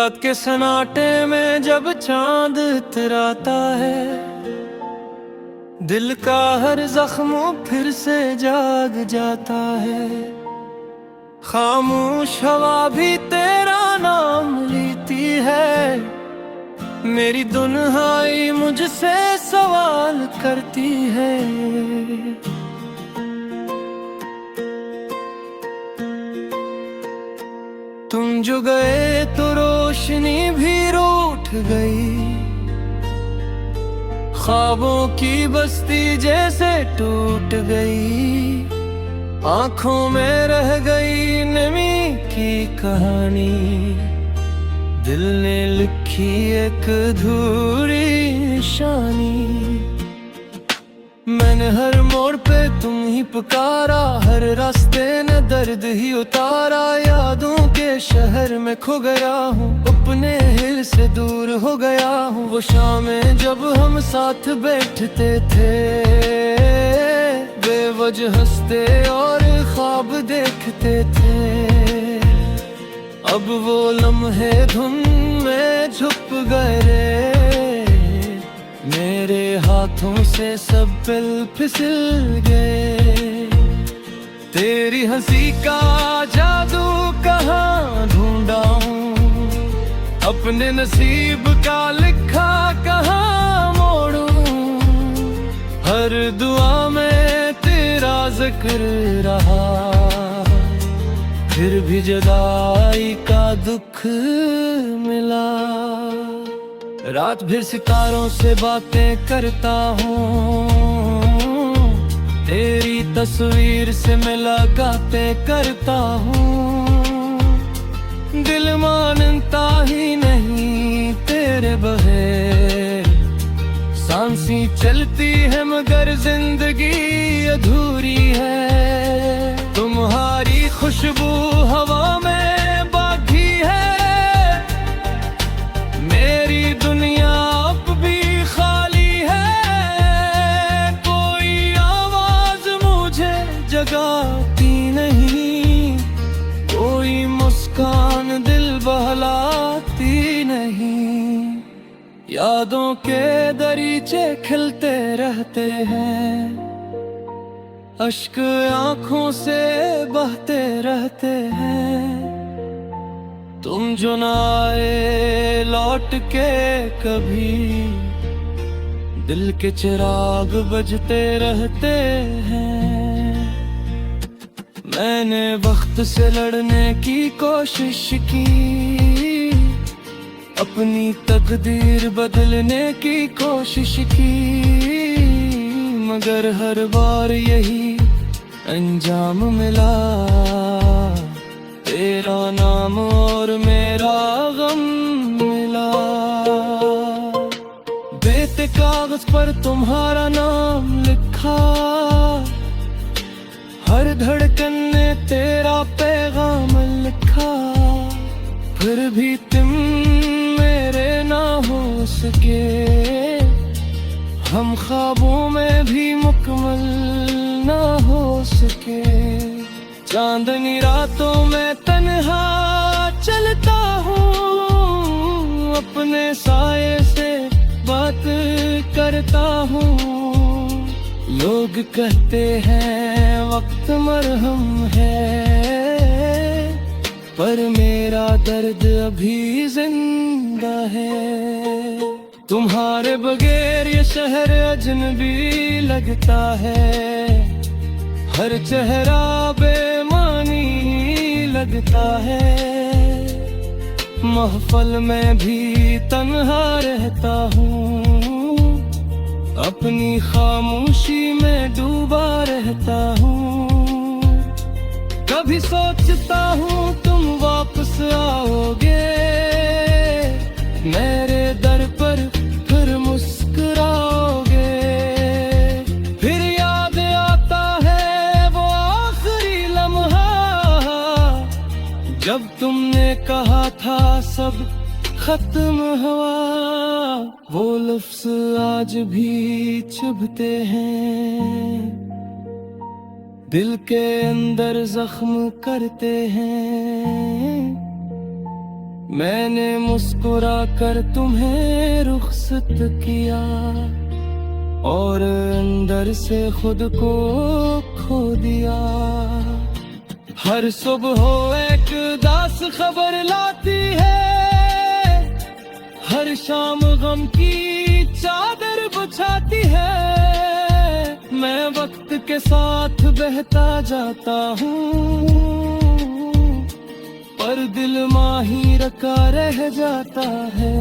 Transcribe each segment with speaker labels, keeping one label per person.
Speaker 1: रात के सन्नाटे में जब चांद इतराता है, दिल का हर जख्म फिर से जाग जाता है। खामोश हवा भी तेरा नाम लेती है, मेरी दुन्हाई मुझसे सवाल करती है। तुम जो गए तो रोशनी भी रूठ गई, ख्वाबों की बस्ती जैसे टूट गई। आंखों में रह गई नमी की कहानी, दिल ने लिखी एक अधूरी निशानी। मैंने हर मोड़ पे तुम ही पुकारा, हर रास्ते ने दर्द ही उतारा। यादों के शहर में खो गया हूँ, अपने हिल से दूर हो गया हूँ। वो शामें जब हम साथ बैठते थे, बेवजह हंसते और ख्वाब देखते थे। अब वो लम्हे धुन में छुप गए, मेरे हाथों से सब पल फिसल गए। तेरी हंसी का जादू कहाँ ढूंढा हूँ, अपने नसीब का लिखा कहाँ मोड़ूं। हर दुआ में तेरा जिक्र रहा, फिर भी जुदाई का दुख मिला। रात भर सितारों से बातें करता हूँ, तेरी तस्वीर से मुलाकातें करता हूँ। दिल मानता ही नहीं तेरे बगैर, सांसें चलती है मगर जिंदगी अधूरी है। तुम्हारी खुशबू हवा में बाकी है, मेरी दुनिया अब भी खाली है। कोई आवाज मुझे जगाती नहीं, कोई मुस्कान दिल बहलाती नहीं। यादों के दरीचे खिलते रहते हैं, अश्क आंखों से बहते रहते हैं। तुम जो ना आए लौट के कभी, दिल के चिराग बजते रहते हैं। मैंने वक्त से लड़ने की कोशिश की, अपनी तकदीर बदलने की कोशिश की, मगर हर बार यही अंजाम मिला। तेरा नाम और मेरा गम मिला। बेते कागज पर तुम्हारा नाम लिखा, हर धड़कन ने तेरा पैगाम लिखा। फिर भी तुम मेरे ना हो सके, हम ख्वाबों में भी मुकम्मल ना हो सके। चांदनी रातों में तन्हा चलता हूँ, अपने साये से बात करता हूँ। लोग कहते हैं वक्त मरहम है, पर मेरा दर्द अभी जिंदा है। तुम्हारे बगैर ये शहर अजनबी लगता है, हर चेहरा बेमानी लगता है। महफल में भी तन्हा रहता हूँ, अपनी खामोशी में डूबा रहता हूँ। कभी सोचता हूँ तुम वापस आओगे, मेरे दर पर फिर मुस्कुराओगे। फिर याद आता है वो आखिरी लम्हा, जब तुमने कहा था सब खत्म हुआ। वो लफ्ज़ आज भी चुभते हैं, दिल के अंदर जख्म करते हैं। मैंने मुस्कुरा कर तुम्हें रुखसत किया और अंदर से खुद को खो दिया। हर सुबह एक दास खबर लाती है, हर शाम गम की चादर बिछाती है। मैं वक्त के साथ बहता जाता हूँ, पर दिल माही रखा रह जाता है।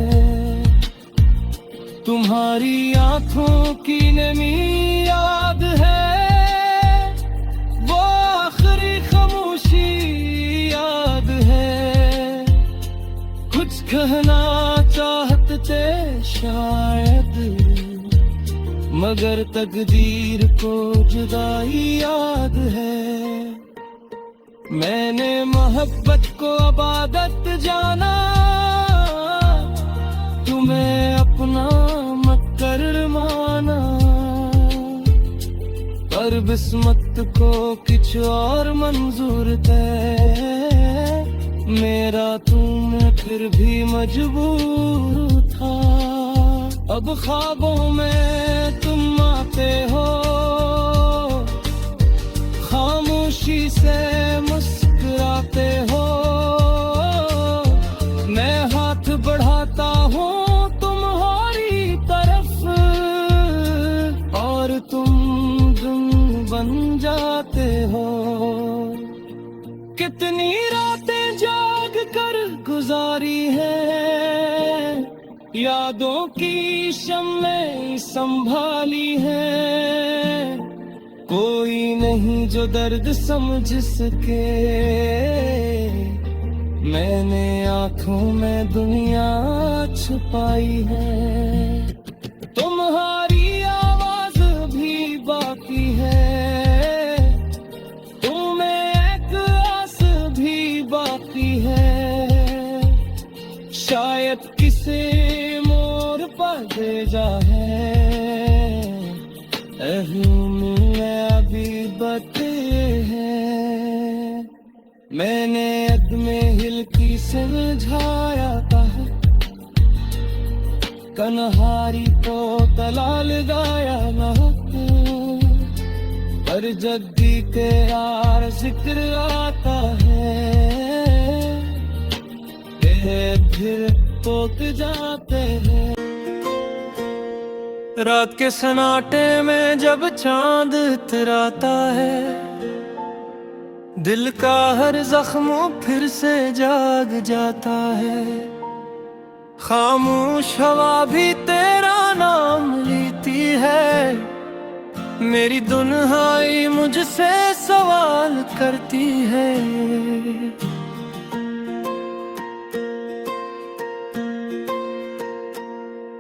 Speaker 1: तुम्हारी आंखों की नमी याद है, वो आखिरी खामोशी याद है। कुछ कहना चाहते थे शायद, मगर तकदीर को जुदाई याद है। मैंने मोहब्बत को इबादत जाना, तुम्हें अपना मुकर्रर माना। पर किस्मत को कुछ और मंजूर थे, मेरा तुम फिर भी मजबूर था। अब ख्वाबों में तुम आते हो, खामोशी से मुस्कुराते हो। मैं हाथ बढ़ाता हूँ तुम्हारी तरफ, और तुम दिन बन जाते हो। कितनी रातें जाग कर गुजारी है, यादों की शम्में संभाली है। कोई नहीं जो दर्द समझ सके, मैंने आंखों में दुनिया छुपाई है। तुम्हारी आवाज भी बाकी है, तुम्हें एक आस भी बाकी है। शायद किसी मोड़ पर भेजा है, में अभी बते हैं। मैंने अद में हिल की समझाया था, कन्हारी को तला लगाया ना। पर जद्दी के यार जिक्र आता है, फिर पोत जाते हैं। रात के सन्नाटे में जब चांद इतराता है, दिल का हर जख्म फिर से जाग जाता है। खामोश हवा भी तेरा नाम लेती है, मेरी दुन्हाई मुझसे सवाल करती है।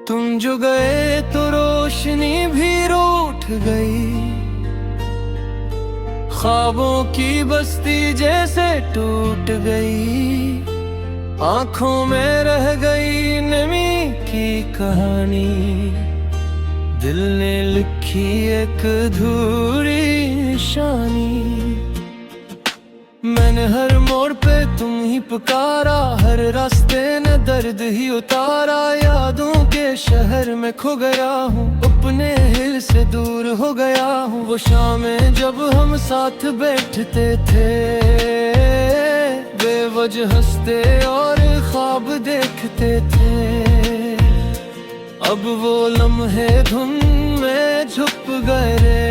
Speaker 1: तुम जो गए तो रोशनी भी रूठ गई, ख्वाबों की बस्ती जैसे टूट गई। आंखों में रह गई नमी की कहानी, दिल ने लिखी एक अधूरी निशानी। मैंने हर मोड़ पे तुम ही पुकारा, हर रास्ते ने दर्द ही उतारा। यादों के शहर में खो गया हूँ, अपने हिल से दूर हो गया हूँ। वो शामें जब हम साथ बैठते थे, बेवजह हंसते और ख्वाब देखते थे। अब वो लम्हे धुन में छुप गए रे,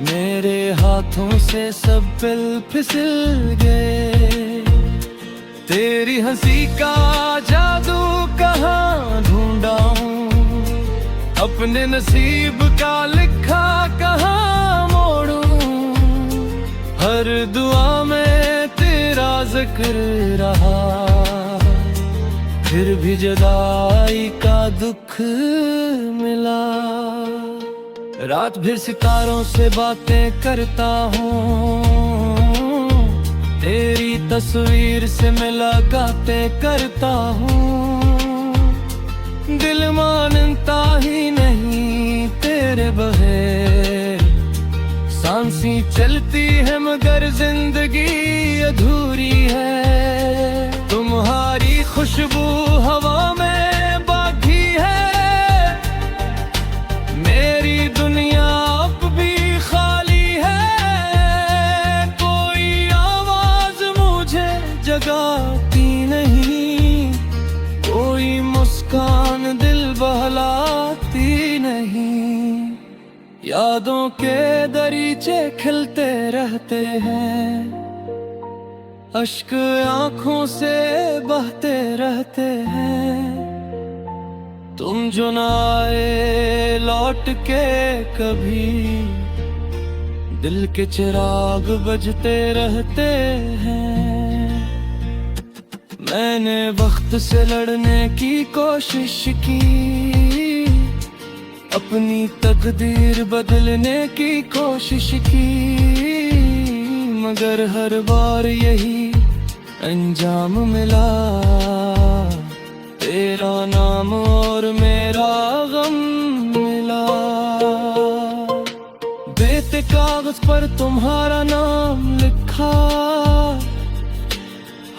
Speaker 1: मेरे हाथों से सब पल फिसल गए। तेरी हंसी का जादू कहाँ ढूंढा हूँ, अपने नसीब का लिखा कहाँ मोड़ूं। हर दुआ में तेरा जिक्र रहा, फिर भी जुदाई का दुख मिला। रात भर सितारों से बातें करता हूँ, तेरी तस्वीर से मुलाकातें करता हूँ। दिल मानता ही नहीं तेरे बगैर, सांसी चलती है मगर जिंदगी अधूरी है। तुम यादों के दरीचे खिलते रहते हैं, अश्क आंखों से बहते रहते हैं। तुम जो ना आए लौट के कभी, दिल के चिराग बजते रहते हैं। मैंने वक्त से लड़ने की कोशिश की, अपनी तकदीर बदलने की कोशिश की, मगर हर बार यही अंजाम मिला। तेरा नाम और मेरा गम मिला। बेते कागज पर तुम्हारा नाम लिखा,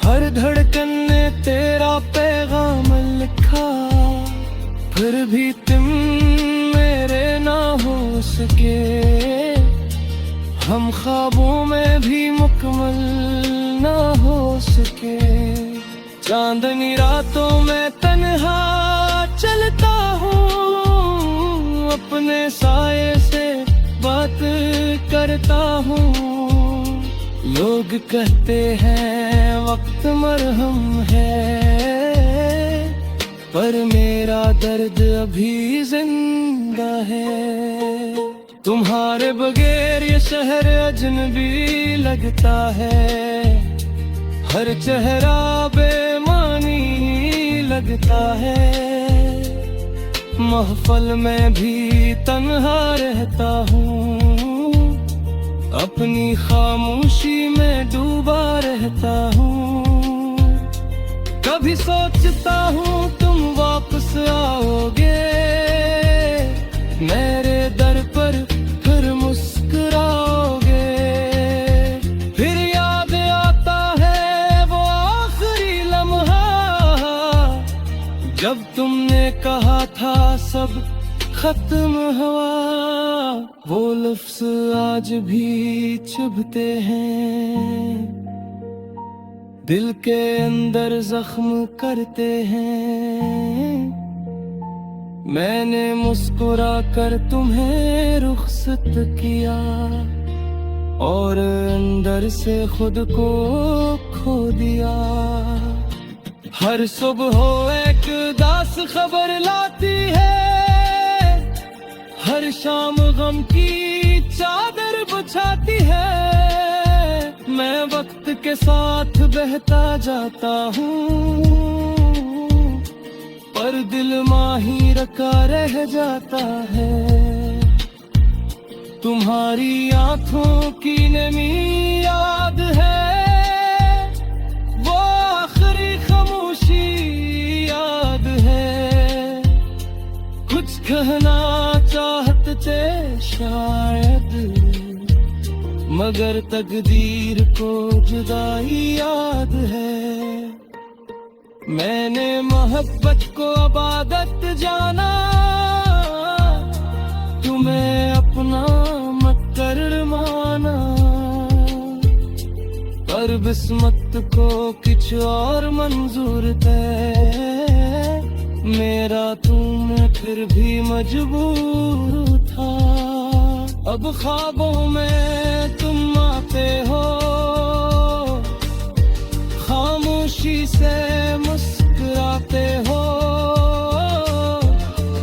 Speaker 1: हर धड़कन ने तेरा पैगाम लिखा। फिर भी तुम मेरे ना हो सके, हम ख्वाबों में भी मुकम्मल ना हो सके। चांदनी रातों में तन्हा चलता हूँ, अपने साये से बात करता हूँ। लोग कहते हैं वक्त मरहम है, पर मेरा दर्द अभी जिंदा है। तुम्हारे बगैर ये शहर अजनबी लगता है, हर चेहरा बेमानी लगता है। महफल में भी तन्हा रहता हूँ, अपनी खामोशी में डूबा रहता हूँ। कभी सोचता हूँ तुम वापस आओगे, मेरे दर पर फिर मुस्कुराओगे। फिर याद आता है वो आखिरी लम्हा, जब तुमने कहा था सब खत्म हुआ। वो लफ्ज़ आज भी चुभते हैं, दिल के अंदर जख्म करते हैं। मैंने मुस्कुरा कर तुम्हें रुखसत किया, और अंदर से खुद को खो दिया। हर सुबह एक दास खबर लाती है, हर शाम गम की चादर बिछाती है। मैं वक्त के साथ बहता जाता हूँ, पर दिल माही रखा रह जाता है। तुम्हारी आंखों की नमी याद है, वो आखिरी खामोशी याद है। कुछ कहना चाहते थे शायद, मगर तकदीर को जुदाई याद है। मैंने मोहब्बत को इबादत जाना, तुम्हें अपना मुकर्रर माना। पर किस्मत को कुछ और मंजूर थे, मेरा तुम फिर भी मजबूर था। अब ख्वाबों में तुम आते हो, खामोशी से मुस्कुराते हो।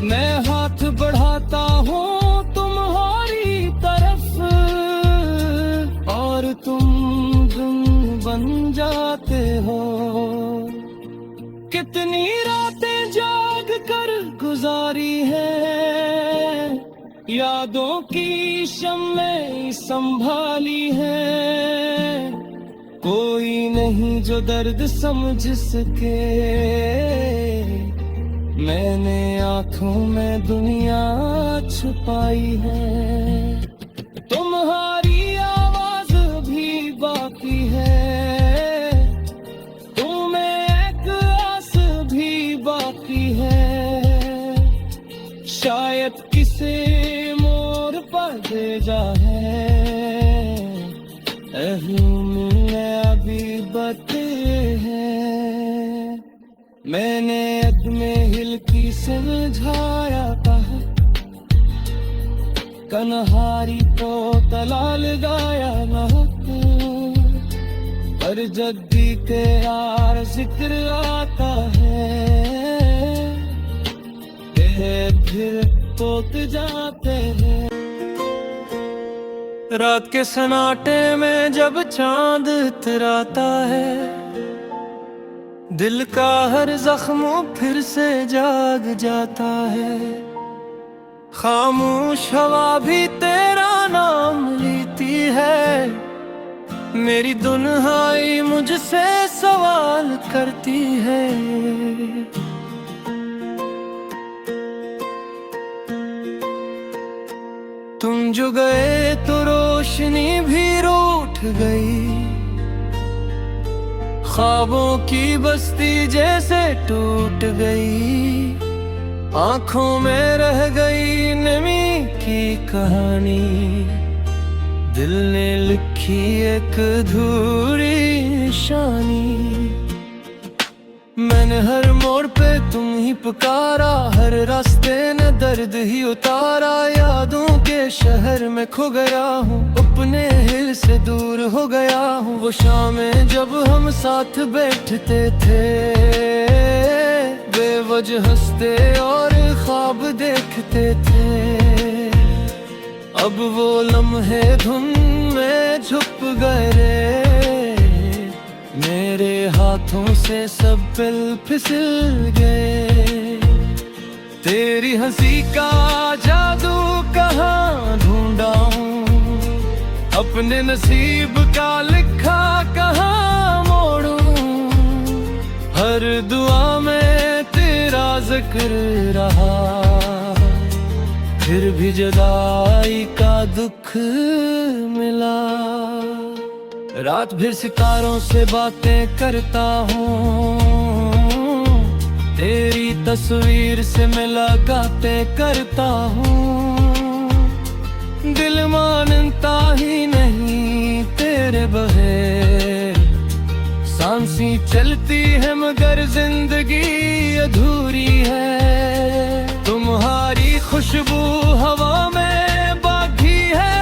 Speaker 1: मैं हाथ बढ़ाता हूँ तुम्हारी तरफ, और तुम दिन बन जाते हो। कितनी रातें जाग कर गुजारी है, यादों की शम्में संभाली है। कोई नहीं जो दर्द समझ सके, मैंने आंखों में दुनिया छुपाई है। तुम्हारी आवाज भी बाकी है, तुम्हें एक आस भी बाकी है। शायद किसी मोर पर भेजा है, मिलने अभी बते हैं। मैंने अद में हिल की समझाया था, कन्हारी तो तलाल गाया ना पर जद्दी तेरा जिक्र आता है, फिर तोत जाते हैं। रात के सन्नाटे में जब चांद इतराता है, दिल का हर जख्म फिर से जाग जाता है। खामोश हवा भी तेरा नाम लेती है, मेरी दुन्हाई मुझसे सवाल करती है। तुम जो गए तो रोशनी भी रूठ गई, ख्वाबों की बस्ती जैसे टूट गई। आंखों में रह गई नमी की कहानी, दिल ने लिखी एक अधूरी निशानी। मैंने हर मोड़ पे तुम ही पुकारा, हर रास्ते ने दर्द ही उतारा। यादों के शहर में खो गया हूँ, अपने हिल से दूर हो गया हूँ। वो शामें जब हम साथ बैठते थे, बेवजह हंसते और ख्वाब देखते थे। अब वो लम्हे धुन में छुप गए रे, मेरे हाथों से सब पल फिसल गए। तेरी हंसी का जादू कहाँ ढूंढा हूँ, अपने नसीब का लिखा कहाँ मोड़ूं। हर दुआ में तेरा जिक्र रहा, फिर भी जुदाई का दुख मिला। रात भर सितारों से बातें करता हूँ, तेरी तस्वीर से मुलाकातें करता हूँ। दिल मानता ही नहीं तेरे बगैर, सांसें चलती है मगर जिंदगी अधूरी है। तुम्हारी खुशबू हवा में बाकी है,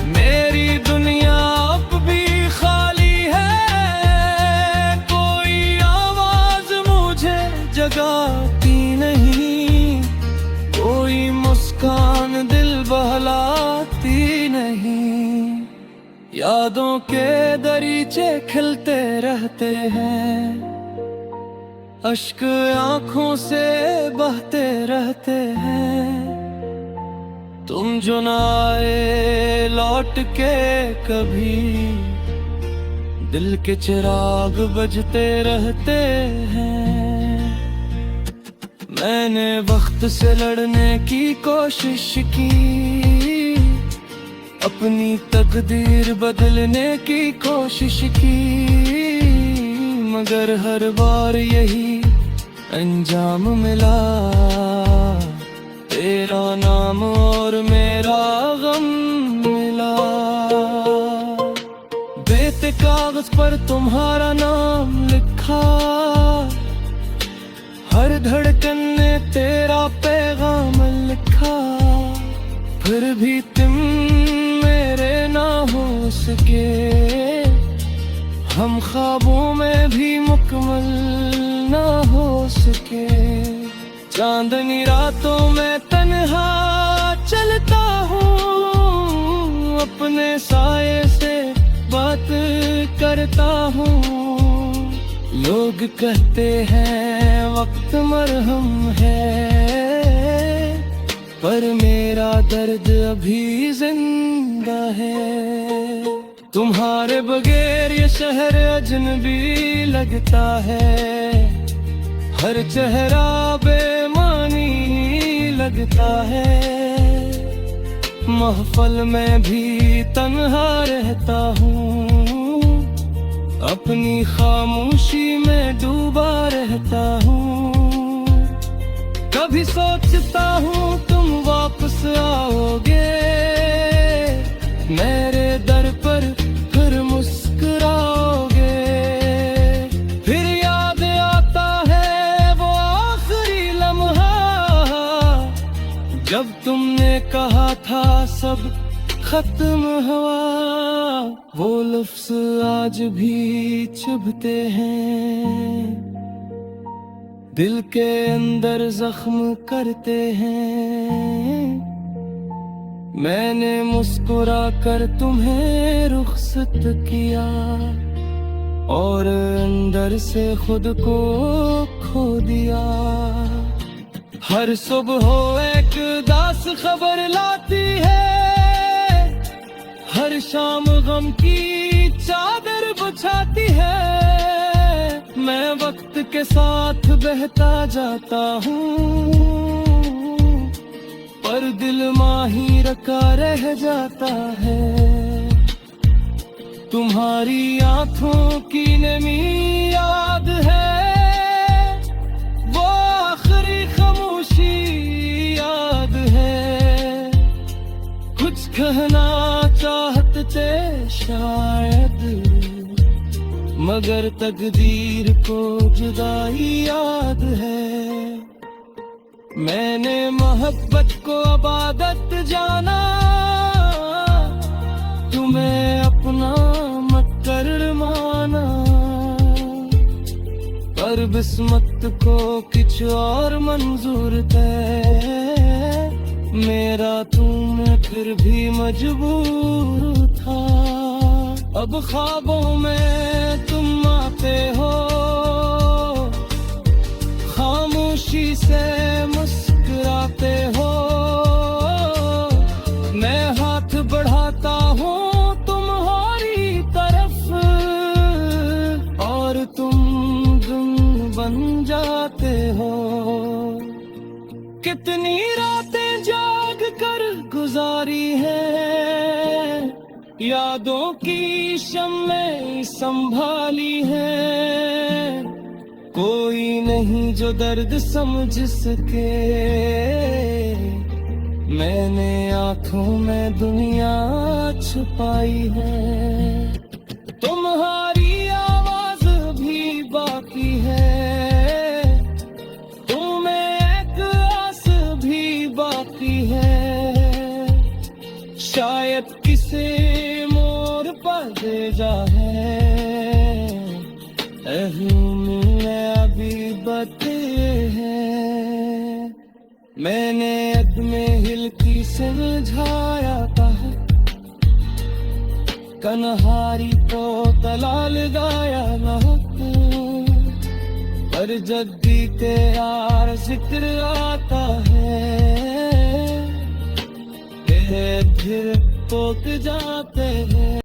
Speaker 1: मेरी दुनिया अब भी खाली है। कोई आवाज मुझे जगाती नहीं, कोई मुस्कान दिल बहलाती नहीं। यादों के दरीचे खिलते रहते हैं, अश्क आंखों से बहते रहते हैं। तुम जो ना आए लौट के कभी, दिल के चिराग बजते रहते हैं। मैंने वक्त से लड़ने की कोशिश की, अपनी तकदीर बदलने की कोशिश की, मगर हर बार यही अंजाम मिला। तेरा नाम और मेरा गम मिला। बेते कागज पर तुम्हारा नाम लिखा, हर धड़कन ने तेरा पैगाम लिखा। फिर भी तुम मेरे ना हो सके, हम ख्वाबों में भी मुकम्मल ना हो सके। चांदनी रातों में तन्हा चलता हूँ, अपने साये से बात करता हूँ। लोग कहते हैं वक्त मरहम है, पर मेरा दर्द अभी जिंदा है। तुम्हारे बगैर ये शहर अजनबी लगता है, हर चेहरा बेमानी लगता है। महफल में भी तन्हा रहता हूँ, अपनी खामोशी में डूबा रहता हूँ। कभी सोचता हूँ तुम वापस आओगे, मेरे दर पर फिर मुस्कुराओगे। फिर याद आता है वो आखिरी लम्हा, जब तुमने कहा था सब खत्म हुआ, वो लफ्ज़ आज भी चुभते हैं, दिल के अंदर जख्म करते हैं। मैंने मुस्कुरा कर तुम्हें रुखसत किया और अंदर से खुद को खो दिया। हर सुबह एक दास खबर लाती है, हर शाम गम की चादर बिछाती है। मैं वक्त के साथ बहता जाता हूँ, पर दिल माही रखा रह जाता है। तुम्हारी आंखों की नमी याद है, वो आखिरी खामोशी याद है। कुछ कहना चाहते थे शायद, मगर तकदीर को जुदाई याद है। मैंने मोहब्बत को इबादत जाना, तुम्हें अपना मकर माना। पर बिस्मत को कुछ और मंजूर थे, मेरा तुम फिर भी मजबूर था। अब ख्वाबों में तुम आते हो, खामोशी से मुस्कुराते हो। मैं हाथ बढ़ाता हूँ तुम्हारी तरफ, और तुम गुम बन जाते हो। कितनी रातें जाग कर गुजारी है, यादों की शम्में संभाली है। कोई नहीं जो दर्द समझ सके, मैंने आंखों में दुनिया छुपाई है। तुम्हारी आवाज भी बाकी है, तुम्हें एक आस भी बाकी है। शायद किसी मोड़ पर भेजा है, अभी बते हैं। मैंने अद में हिल की समझाया था, कन्हारी को तलाल गाया ना। पर जद्दी के यार जिक्र आता है, फिर पोत जाते हैं।